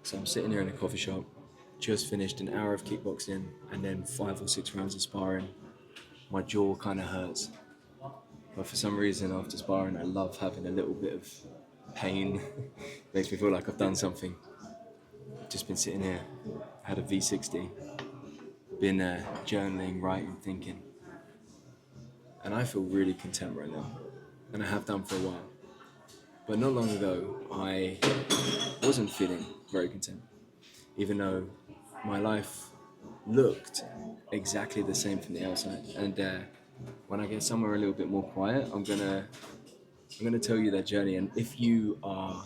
So I'm sitting here in a coffee shop, just finished an hour of kickboxing and then 5 or 6 rounds of sparring. My jaw kind of hurts, but for some reason after sparring, I love having a little bit of pain. Makes me feel like I've done something. Just been sitting here, had a V60, been journaling, writing, thinking, and I feel really content right now, and I have done for a while. But not long ago, I wasn't feeling very content, even though my life looked exactly the same from the outside. And when I get somewhere a little bit more quiet, I'm gonna tell you that journey. And if you are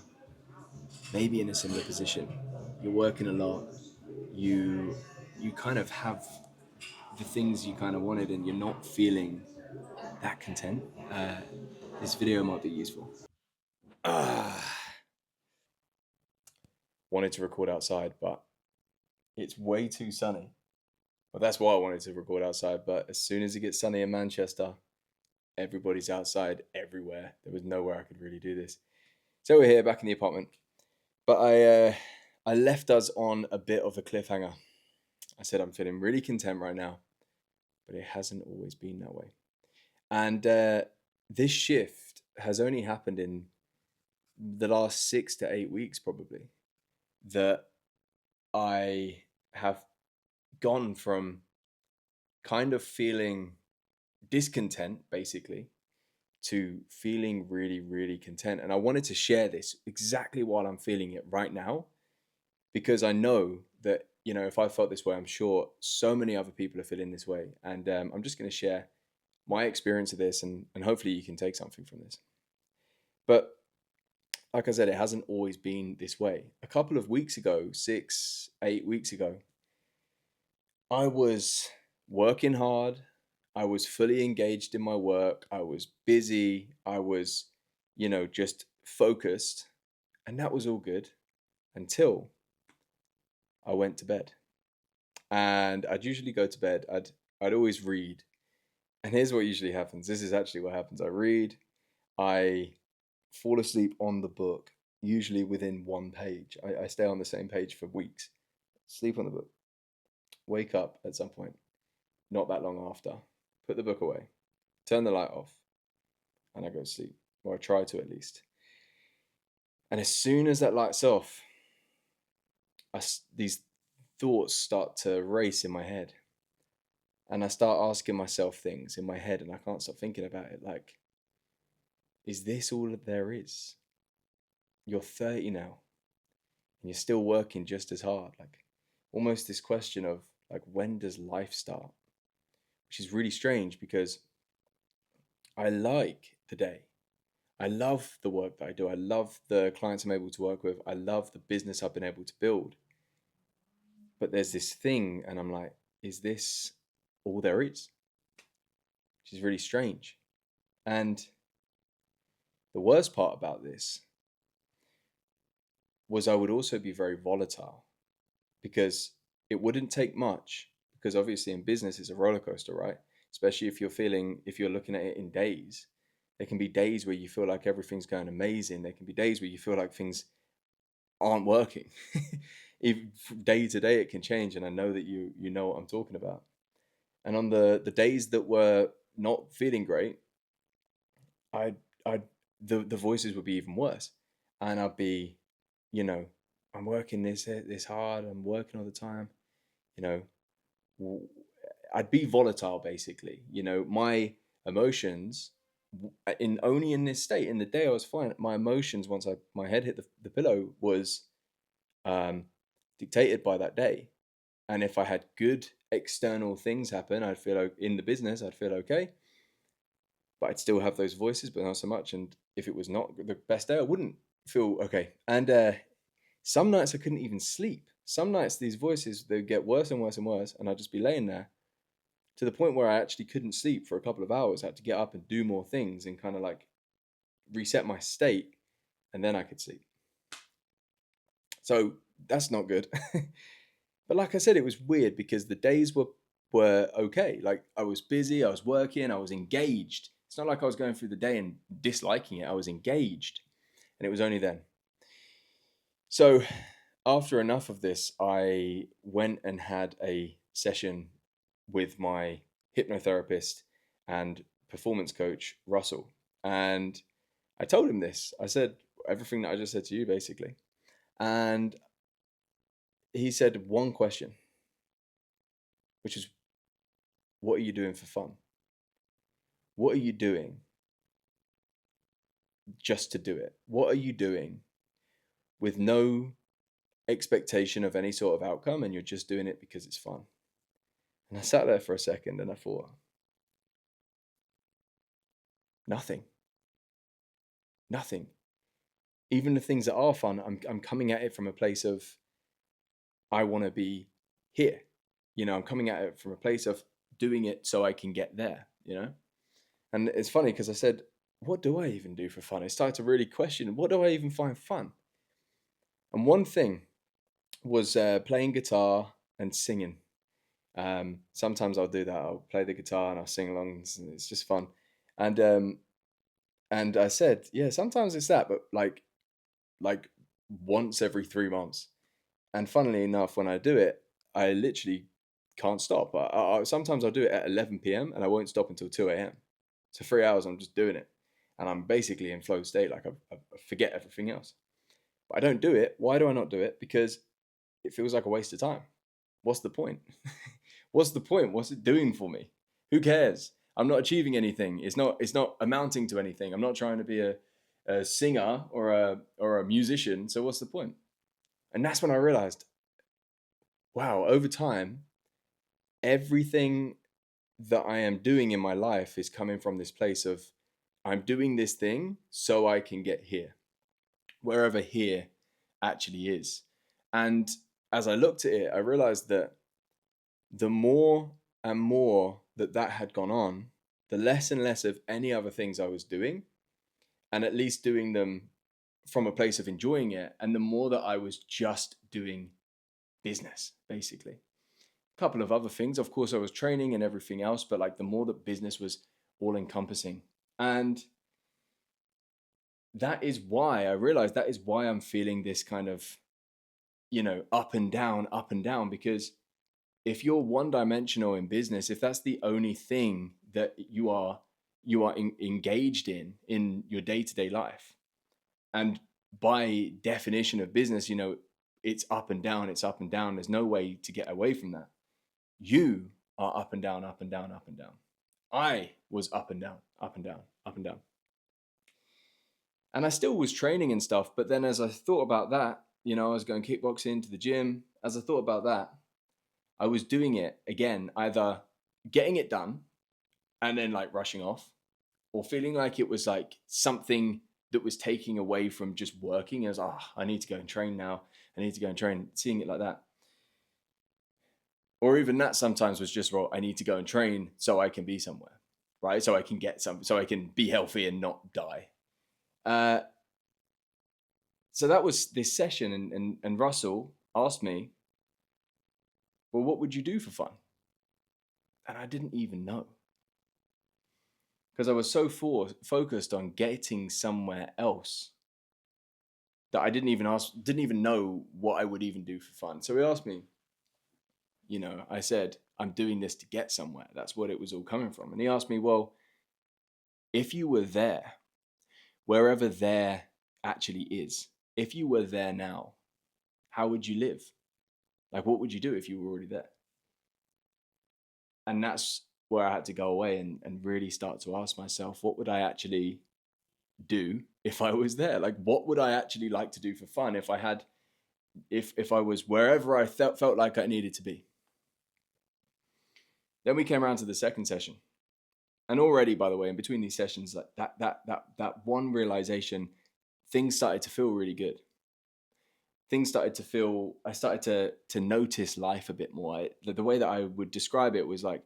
maybe in a similar position, you're working a lot, you you kind of have the things you kind of wanted, and you're not feeling that content, this video might be useful. Wanted to record outside, but it's way too sunny. Well, that's why I wanted to record outside. But as soon as it gets sunny in Manchester, everybody's outside everywhere. There was nowhere I could really do this. So we're here back in the apartment. But I left us on a bit of a cliffhanger. I said I'm feeling really content right now, but it hasn't always been that way. And this shift has only happened in the last 6 to 8 weeks, probably. That I have gone from kind of feeling discontent, basically, to feeling really, really content. And I wanted to share this exactly while I'm feeling it right now, because I know that, if I felt this way, I'm sure so many other people are feeling this way. And I'm just going to share my experience of this, and hopefully you can take something from this. But like I said, it hasn't always been this way. A couple of weeks ago, 6, 8 weeks ago, I was working hard. I was fully engaged in my work. I was busy. I was, just focused. And that was all good until I went to bed. And I'd usually go to bed. I'd always read. And here's what usually happens. This is actually what happens. I read. I fall asleep on the book, usually within one page. I stay on the same page for weeks. Sleep on the book. Wake up at some point, not that long after. Put the book away. Turn the light off. And I go to sleep. Or I try to, at least. And as soon as that light's off, these thoughts start to race in my head. And I start asking myself things in my head, and I can't stop thinking about it. Like, is this all that there is? You're 30 now, and you're still working just as hard. Like, almost this question of, like, when does life start? Which is really strange, because I like the day. I love the work that I do. I love the clients I'm able to work with. I love the business I've been able to build. But there's this thing, and I'm like, is this all there is? Which is really strange. And the worst part about this was I would also be very volatile, because it wouldn't take much, because obviously in business it's a roller coaster, right? Especially if you're looking at it in days. There can be days where you feel like everything's going amazing. There can be days where you feel like things aren't working. If day to day it can change, and I know that you know what I'm talking about. And on the days that were not feeling great, I I the voices would be even worse, and I'd be, you know, I'm working this hard. I'm working all the time. You know, I'd be volatile, basically. My emotions, in only in this state, in the day I was fine. My emotions, once my head hit the pillow, was um, dictated by that day. And if I had good external things happen, I'd feel in the business, I'd feel okay. But I'd still have those voices, but not so much. And if it was not the best day, I wouldn't feel okay. And some nights I couldn't even sleep. Some nights these voices, they'd get worse and worse and worse, and I'd just be laying there, to the point where I actually couldn't sleep for a couple of hours. I had to get up and do more things and kind of like reset my state, and then I could sleep. So that's not good. But like I said, it was weird, because the days were okay. Like, I was busy, I was working, I was engaged. It's not like I was going through the day and disliking it. I was engaged, and it was only then. So after enough of this, I went and had a session with my hypnotherapist and performance coach, Russell. And I told him this. I said everything that I just said to you, basically. And he said one question, which is, what are you doing for fun? What are you doing just to do it? What are you doing with no expectation of any sort of outcome, and you're just doing it because it's fun? And I sat there for a second and I thought, nothing. Nothing. Even the things that are fun, I'm coming at it from a place of, I want to be here. I'm coming at it from a place of doing it so I can get there, And it's funny because I said, what do I even do for fun? I started to really question, what do I even find fun? And one thing was playing guitar and singing. Sometimes I'll do that. I'll play the guitar and I'll sing along. It's just fun. And I said, yeah, sometimes it's that, but like once every 3 months. And funnily enough, when I do it, I literally can't stop. Sometimes I'll do it at 11 p.m. and I won't stop until 2 a.m. So 3 hours, I'm just doing it. And I'm basically in flow state. Like I forget everything else. But I don't do it. Why do I not do it? Because it feels like a waste of time. What's the point? What's the point? What's it doing for me? Who cares? I'm not achieving anything. It's not amounting to anything. I'm not trying to be a singer or a musician. So what's the point? And that's when I realized, wow, over time, everything that I am doing in my life is coming from this place of, I'm doing this thing so I can get here, wherever here actually is. And as I looked at it, I realized that the more and more that had gone on, the less and less of any other things I was doing, and at least doing them from a place of enjoying it, and the more that I was just doing business, basically. A couple of other things, of course, I was training and everything else, but like the more that business was all encompassing. And that is why I realized that is why I'm feeling this kind of, up and down, because if you're one dimensional in business, if that's the only thing that you are engaged in your day-to-day life, and by definition of business, it's up and down, there's no way to get away from that. You are up and down. I was up and down. And I still was training and stuff, but then as I thought about that, I was going kickboxing, to the gym. As I thought about that, I was doing it again, either getting it done and then like rushing off, or feeling like it was like something that was taking away from just working. As, I need to go and train now. I need to go and train, seeing it like that. Or even that sometimes was just, well, I need to go and train so I can be somewhere, right? So I can so I can be healthy and not die. So that was this session, and Russell asked me, well, what would you do for fun? And I didn't even know, because I was so focused on getting somewhere else that I didn't even know what I would even do for fun. So he asked me, I said, I'm doing this to get somewhere. That's what it was all coming from. And he asked me, well, if you were there, wherever there actually is, if you were there now, how would you live? Like, what would you do if you were already there? And that's where I had to go away and really start to ask myself, what would I actually do if I was there? Like, what would I actually like to do for fun if I was wherever I felt like I needed to be? Then we came around to the second session. And already, by the way, in between these sessions, like that one realization, things started to feel really good. I started to notice life a bit more. The way that I would describe it was like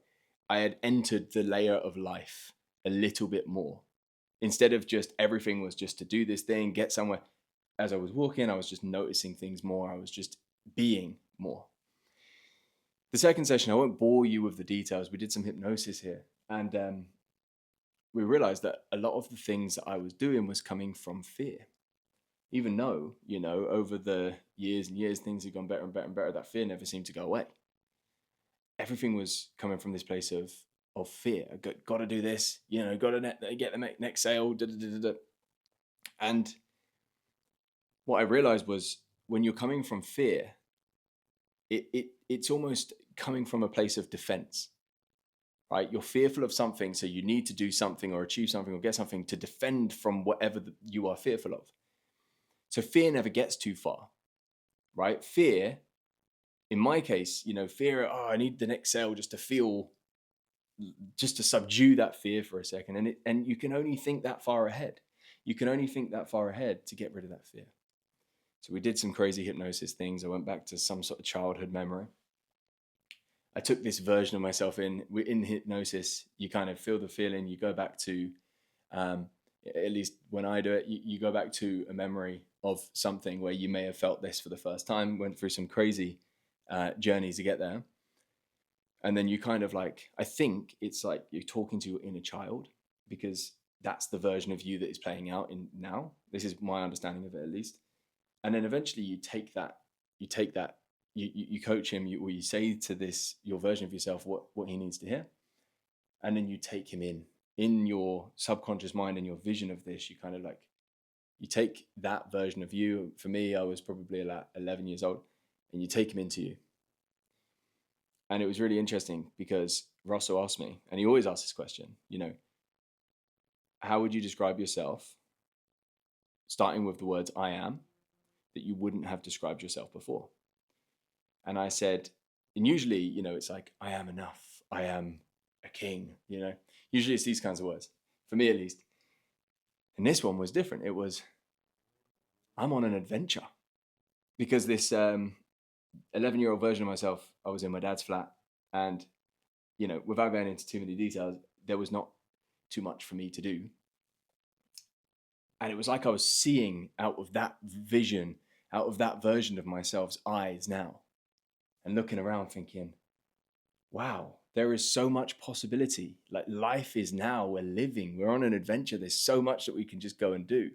I had entered the layer of life a little bit more. Instead of just everything was just to do this thing, get somewhere. As I was walking, I was just noticing things more. I was just being more. The second session, I won't bore you with the details. We did some hypnosis here. And we realized that a lot of the things that I was doing was coming from fear. even though, over the years and years, things had gone better and better and better, that fear never seemed to go away. Everything was coming from this place of fear. Got to do this, got to get the next sale. Da, da, da, da. And what I realized was, when you're coming from fear, it's almost coming from a place of defense, right? You're fearful of something, so you need to do something or achieve something or get something to defend from whatever you are fearful of. So fear never gets too far, right? Fear, in my case, fear, I need the next sale just to subdue that fear for a second. And you can only think that far ahead. You can only think that far ahead to get rid of that fear. So we did some crazy hypnosis things. I went back to some sort of childhood memory. I took this version of myself in hypnosis. You kind of feel the feeling. You go back to, at least when I do it, you go back to a memory of something where you may have felt this for the first time, went through some crazy journeys to get there. And then you kind of I think it's like you're talking to your inner child, because that's the version of you that is playing out in now. This is my understanding of it, at least. And then eventually you take that, you coach him, or you say to your version of yourself what he needs to hear. And then you take him in your subconscious mind and your vision of this. You kind of you take that version of you. For me, I was probably about 11 years old, and you take him into you. And it was really interesting, because Russell asked me, and he always asks this question, how would you describe yourself, starting with the words I am, that you wouldn't have described yourself before? And I said, and usually, it's like, I am enough, I am a king, usually it's these kinds of words, for me at least. And this one was different. It was, I'm on an adventure. Because this 11-year-old version of myself, I was in my dad's flat, and, without going into too many details, there was not too much for me to do. And it was like I was seeing out of that vision, out of that version of myself's eyes now, and looking around thinking, wow, there is so much possibility. Like, life is now, we're living, we're on an adventure. There's so much that we can just go and do.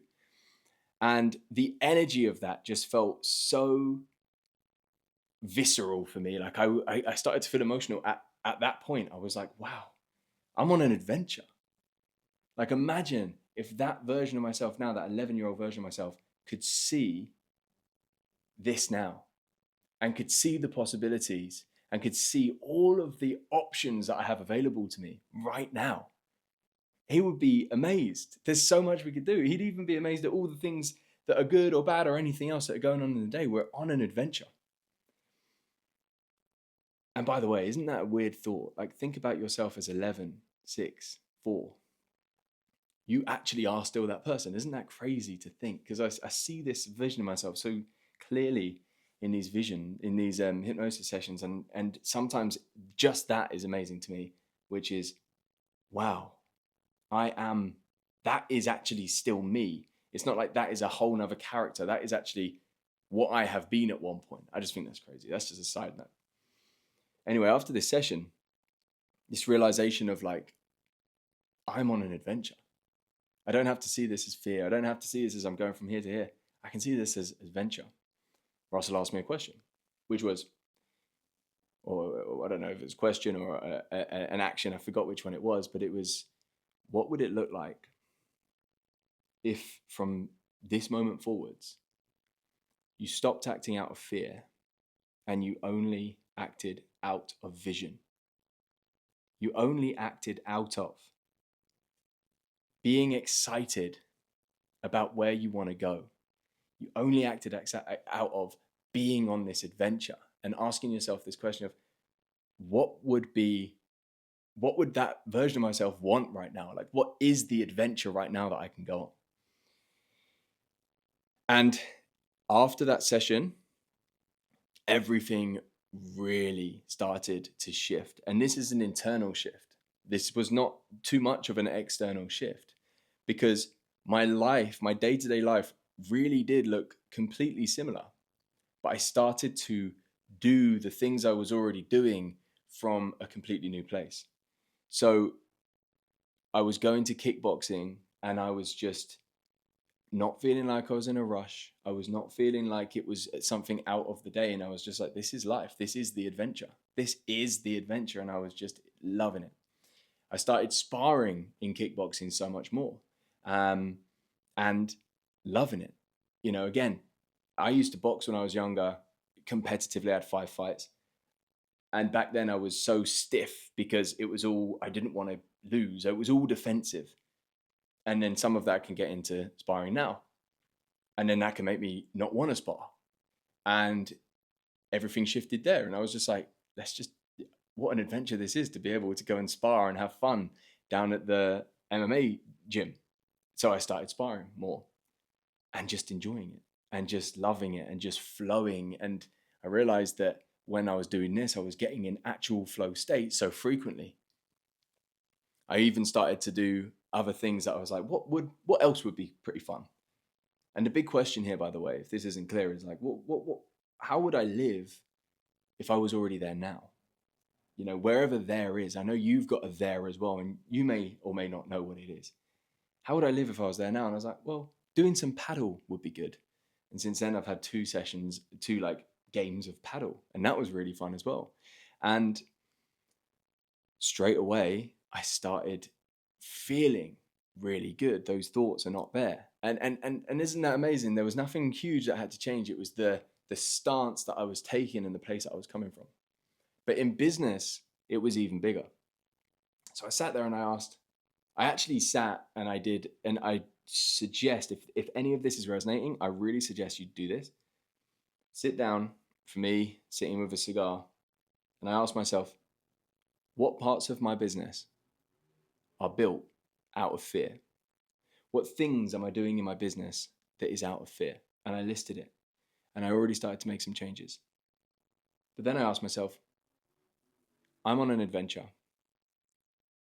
And the energy of that just felt so visceral for me. Like I started to feel emotional at that point. I was like, wow, I'm on an adventure. Like, imagine if that version of myself now, that 11-year-old version of myself, could see this now, and could see the possibilities, and could see all of the options that I have available to me right now. He would be amazed. There's so much we could do. He'd even be amazed at all the things that are good or bad or anything else that are going on in the day. We're on an adventure. And by the way, isn't that a weird thought? Like, think about yourself as 11, 6, 4. You actually are still that person. Isn't that crazy to think? Because I see this vision of myself so clearly in these hypnosis sessions. And sometimes just that is amazing to me, which is, wow, that is actually still me. It's not like that is a whole nother character. That is actually what I have been at one point. I just think that's crazy. That's just a side note. Anyway, after this session, this realization of I'm on an adventure. I don't have to see this as fear. I don't have to see this as I'm going from here to here. I can see this as adventure. Russell asked me a question, which was, or I don't know if it was a question or an action. I forgot which one it was, but it was, what would it look like if from this moment forwards, you stopped acting out of fear and you only acted out of vision? You only acted out of being excited about where you want to go. You only acted out of being on this adventure, and asking yourself this question of, what would that version of myself want right now? Like, what is the adventure right now that I can go on? And after that session, everything really started to shift. And this is an internal shift. This was not too much of an external shift, because my life, my day-to-day life, really did look completely similar. But I started to do the things I was already doing from a completely new place. So I was going to kickboxing, and I was just not feeling like I was in a rush. I was not feeling like it was something out of the day. And I was just like, this is life. This is the adventure. This is the adventure. And I was just loving it. I started sparring in kickboxing so much more, and loving it. Again, I used to box when I was younger, competitively. I had 5 fights. And back then I was so stiff because it was all, I didn't want to lose. It was all defensive. And then some of that can get into sparring now. And then that can make me not want to spar. And everything shifted there. And I was just like, what an adventure this is to be able to go and spar and have fun down at the MMA gym. So I started sparring more and just enjoying it and just loving it and just flowing. And I realized that when I was doing this, I was getting in actual flow state so frequently. I even started to do other things that I was like, what else would be pretty fun? And the big question here, by the way, if this isn't clear, is like, how would I live if I was already there now? Wherever there is, I know you've got a there as well, and you may or may not know what it is. How would I live if I was there now? And I was like, well, doing some paddle would be good. And since then I've had 2 games of paddle, and that was really fun as well. And straight away I started feeling really good. Those thoughts are not there. And isn't that amazing? There was nothing huge that had to change. It was the stance that I was taking and the place that I was coming from. But in business, it was even bigger. So I sat there and I actually sat and I suggest, if any of this is resonating, I really suggest you do this. Sit down, for me, sitting with a cigar, and I asked myself, what parts of my business are built out of fear? What things am I doing in my business that is out of fear? And I listed it, and I already started to make some changes. But then I asked myself, I'm on an adventure.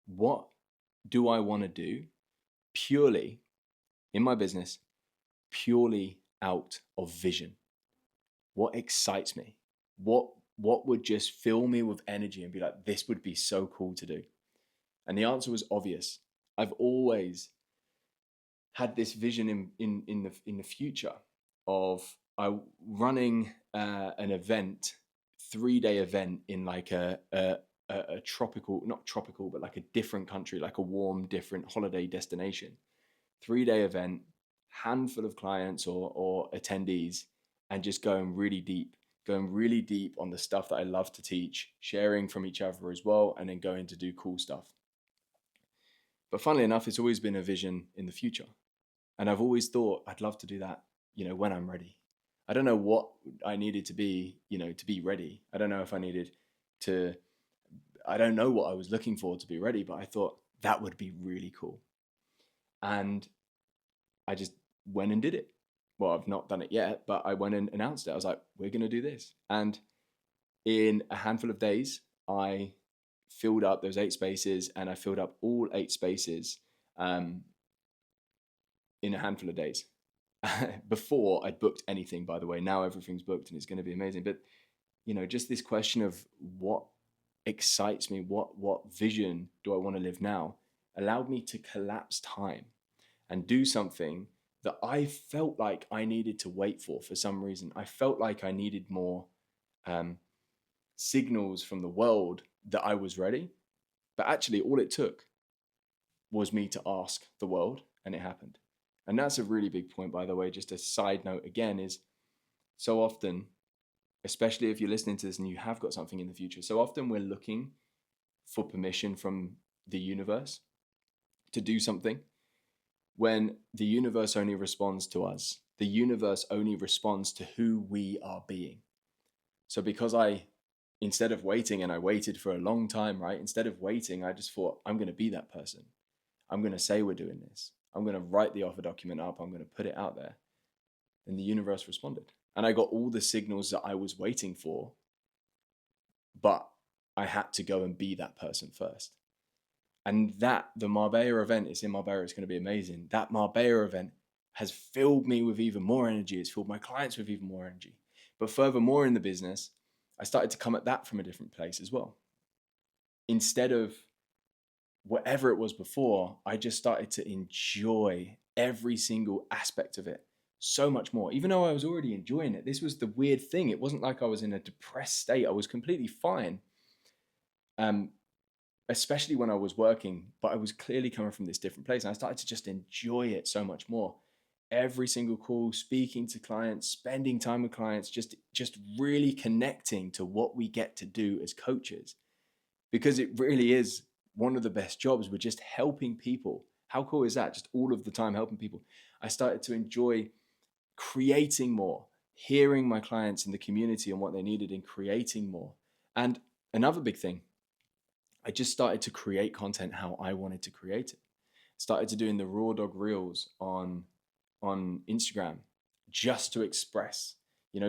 What do I want to do purely in my business, purely out of vision? What excites me? What would just fill me with energy and be like, this would be so cool to do? And the answer was obvious. I've always had this vision in the future of running an event, 3-day event in like a tropical, not tropical, but like a different country, like a warm, different holiday destination. 3-day event, handful of clients or attendees, and just going really deep on the stuff that I love to teach, sharing from each other as well, and then going to do cool stuff. But funnily enough, it's always been a vision in the future. And I've always thought I'd love to do that, when I'm ready. I don't know what I needed to be, to be ready. I don't know if I needed to, I don't know what I was looking for to be ready, but I thought that would be really cool. And I just went and did it. Well, I've not done it yet, but I went and announced it. I was like, we're going to do this. And in a handful of days, I filled up those 8 spaces, and I filled up all 8 spaces in a handful of days. Before I'd booked anything, by the way. Now everything's booked and it's going to be amazing. But, just this question of what excites me, what vision do I want to live now, allowed me to collapse time and do something that I felt like I needed to wait for some reason. I felt like I needed more signals from the world that I was ready. But actually, all it took was me to ask the world, and it happened. And that's a really big point, by the way. Just a side note again, is so often, especially if you're listening to this and you have got something in the future, so often we're looking for permission from the universe to do something, when the universe only responds to us. The universe only responds to who we are being. So because instead of waiting, and I waited for a long time, right? Instead of waiting, I just thought, I'm going to be that person. I'm going to say we're doing this. I'm going to write the offer document up. I'm going to put it out there. And the universe responded. And I got all the signals that I was waiting for, but I had to go and be that person first. And the Marbella event, it's in Marbella, it's going to be amazing. That Marbella event has filled me with even more energy. It's filled my clients with even more energy. But furthermore in the business, I started to come at that from a different place as well. Instead of whatever it was before, I just started to enjoy every single aspect of it so much more, even though I was already enjoying it. This was the weird thing. It wasn't like I was in a depressed state. I was completely fine. Especially when I was working, but I was clearly coming from this different place. And I started to just enjoy it so much more. Every single call, speaking to clients, spending time with clients, just really connecting to what we get to do as coaches. Because it really is one of the best jobs. We're just helping people. How cool is that? Just all of the time helping people. I started to enjoy creating more, hearing my clients in the community and what they needed and creating more. And another big thing, I just started to create content how I wanted to create it. Started to doing the Raw Dog Reels on Instagram just to express,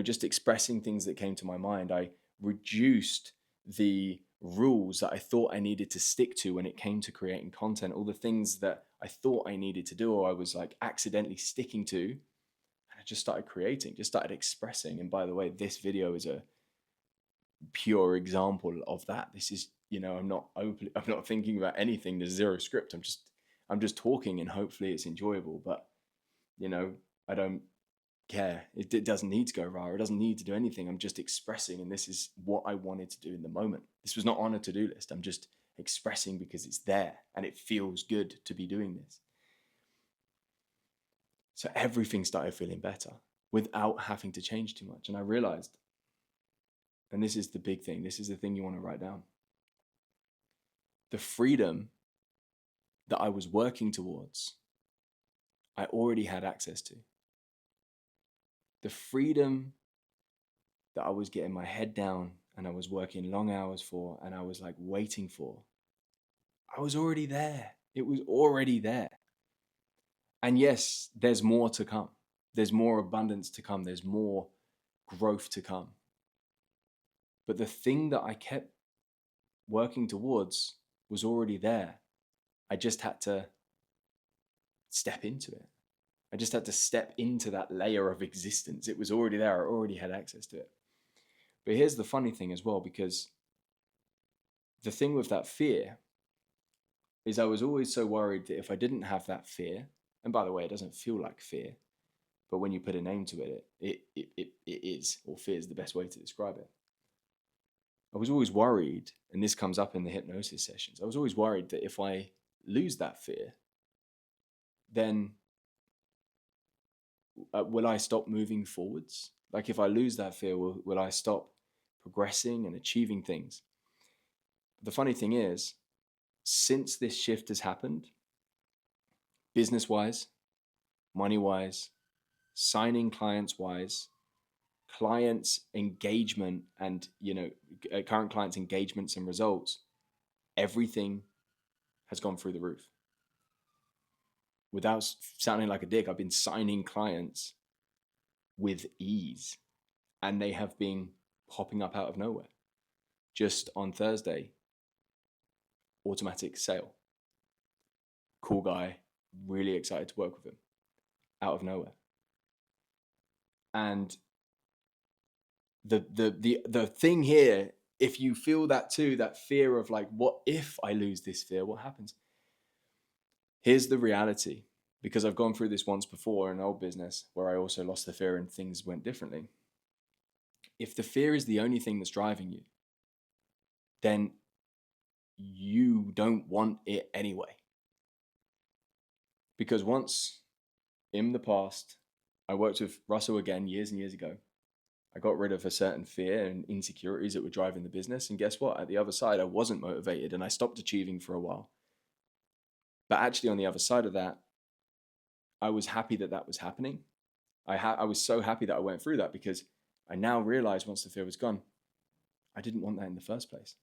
just expressing things that came to my mind. I reduced the rules that I thought I needed to stick to when it came to creating content, all the things that I thought I needed to do or I was like accidentally sticking to. And I just started creating, just started expressing. And by the way, this video is a pure example of that. This is, I'm not thinking about anything. There's zero script. I'm just talking and hopefully it's enjoyable, but I don't care. It doesn't need to go raw. It doesn't need to do anything. I'm just expressing, and this is what I wanted to do in the moment. This was not on a to-do list. I'm just expressing because it's there and it feels good to be doing this. So everything started feeling better without having to change too much. And I realized, and this is the big thing, this is the thing you want to write down. The freedom that I was working towards, I already had access to. The freedom that I was getting my head down and I was working long hours for and I was like waiting for, I was already there. It was already there. And yes, there's more to come. There's more abundance to come. There's more growth to come. But the thing that I kept working towards was already there. I just had to step into it. I just had to step into that layer of existence. It was already there. I already had access to it. But here's the funny thing as well, because the thing with that fear is I was always so worried that if I didn't have that fear, and by the way, it doesn't feel like fear, but when you put a name to it, it is, or fear is the best way to describe it. I was always worried, and this comes up in the hypnosis sessions, I was always worried that if I lose that fear, then will I stop moving forwards? Like if I lose that fear, will I stop progressing and achieving things? The funny thing is, since this shift has happened, business-wise, money-wise, signing clients-wise, clients' engagement and, current clients' engagements and results, everything has gone through the roof. Without sounding like a dick, I've been signing clients with ease, and they have been popping up out of nowhere. Just on Thursday, automatic sale. Cool guy, really excited to work with him, out of nowhere. And the thing here, if you feel that too, that fear of like, what if I lose this fear? What happens? Here's the reality, because I've gone through this once before in an old business where I also lost the fear and things went differently. If the fear is the only thing that's driving you, then you don't want it anyway. Because once in the past, I worked with Russell again years and years ago. I got rid of a certain fear and insecurities that were driving the business. And guess what? At the other side, I wasn't motivated and I stopped achieving for a while. But actually on the other side of that, I was happy that that was happening. I was so happy that I went through that, because I now realized once the fear was gone, I didn't want that in the first place.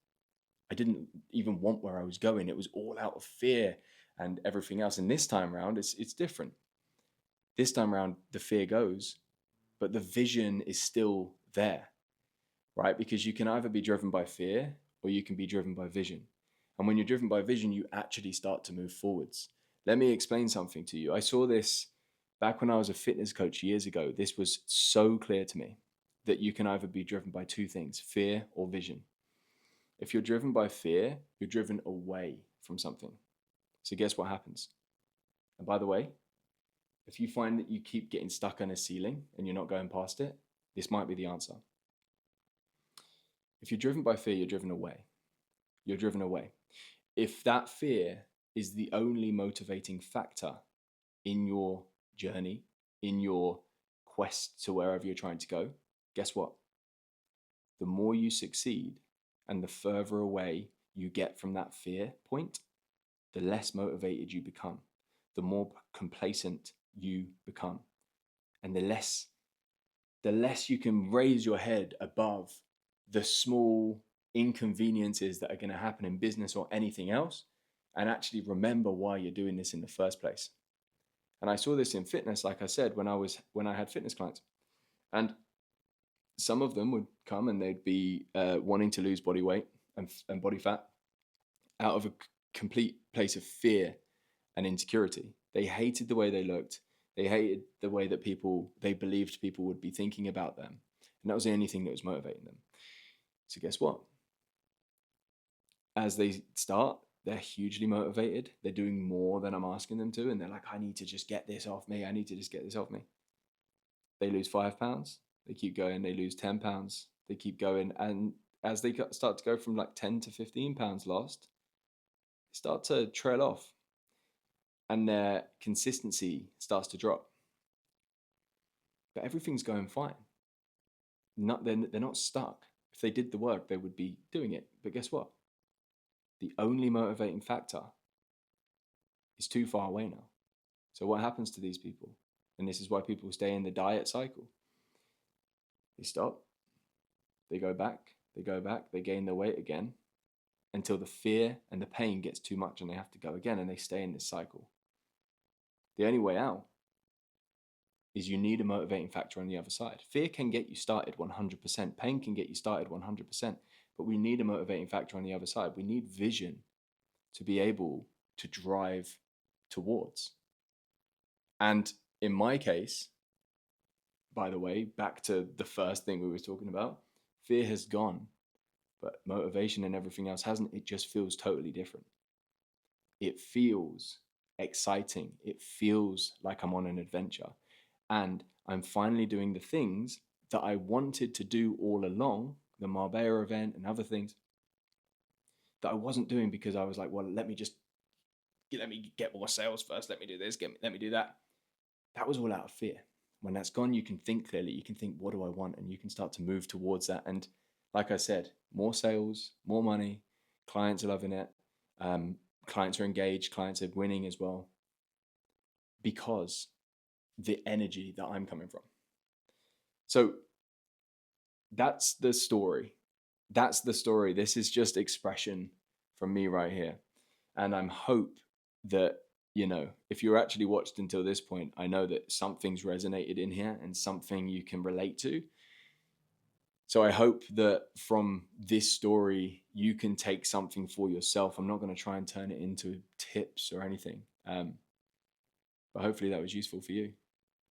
I didn't even want where I was going. It was all out of fear and everything else. And this time around, it's different. This time around, the fear goes, but the vision is still there, right? Because you can either be driven by fear or you can be driven by vision. And when you're driven by vision, you actually start to move forwards. Let me explain something to you. I saw this back when I was a fitness coach years ago. This was so clear to me that you can either be driven by two things, fear or vision. If you're driven by fear, you're driven away from something. So guess what happens? And by the way, if you find that you keep getting stuck on a ceiling and you're not going past it, this might be the answer. If you're driven by fear, you're driven away. You're driven away. If that fear is the only motivating factor in your journey, in your quest to wherever you're trying to go, guess what? The more you succeed and the further away you get from that fear point, the less motivated you become, the more complacent you become, and the less you can raise your head above the small inconveniences that are going to happen in business or anything else, and actually remember why you're doing this in the first place. And I saw this in fitness, like I said, when I had fitness clients, and some of them would come and they'd be wanting to lose body weight and body fat out of a complete place of fear and insecurity. They hated the way they looked. They hated the way that they believed people would be thinking about them. And that was the only thing that was motivating them. So guess what? As they start, they're hugely motivated. They're doing more than I'm asking them to. And they're like, I need to just get this off me. I need to just get this off me. They lose 5 pounds. They keep going. They lose 10 pounds. They keep going. And as they start to go from like 10 to 15 pounds lost, they start to trail off. And their consistency starts to drop. But everything's going fine. They're not stuck. If they did the work, they would be doing it. But guess what? The only motivating factor is too far away now. So what happens to these people? And this is why people stay in the diet cycle. They stop, they go back, they gain their weight again until the fear and the pain gets too much and they have to go again, and they stay in this cycle. The only way out is you need a motivating factor on the other side. Fear can get you started 100%. Pain can get you started 100%. But we need a motivating factor on the other side. We need vision to be able to drive towards. And in my case, by the way, back to the first thing we were talking about, fear has gone, but motivation and everything else hasn't. It just feels totally different. It feels exciting. It feels like I'm on an adventure. And I'm finally doing the things that I wanted to do all along, the Marbella event and other things that I wasn't doing because I was like, well, let me get more sales first. Let me do this, let me do that. That was all out of fear. When that's gone, you can think clearly. You can think, what do I want? And you can start to move towards that. And like I said, more sales, more money, clients are loving it. Clients are engaged, clients are winning as well, because the energy that I'm coming from. So that's the story. This is just expression from me right here. And I'm hope that, if you're actually watched until this point, I know that something's resonated in here and something you can relate to. So I hope that from this story, you can take something for yourself. I'm not going to try and turn it into tips or anything. But hopefully that was useful for you.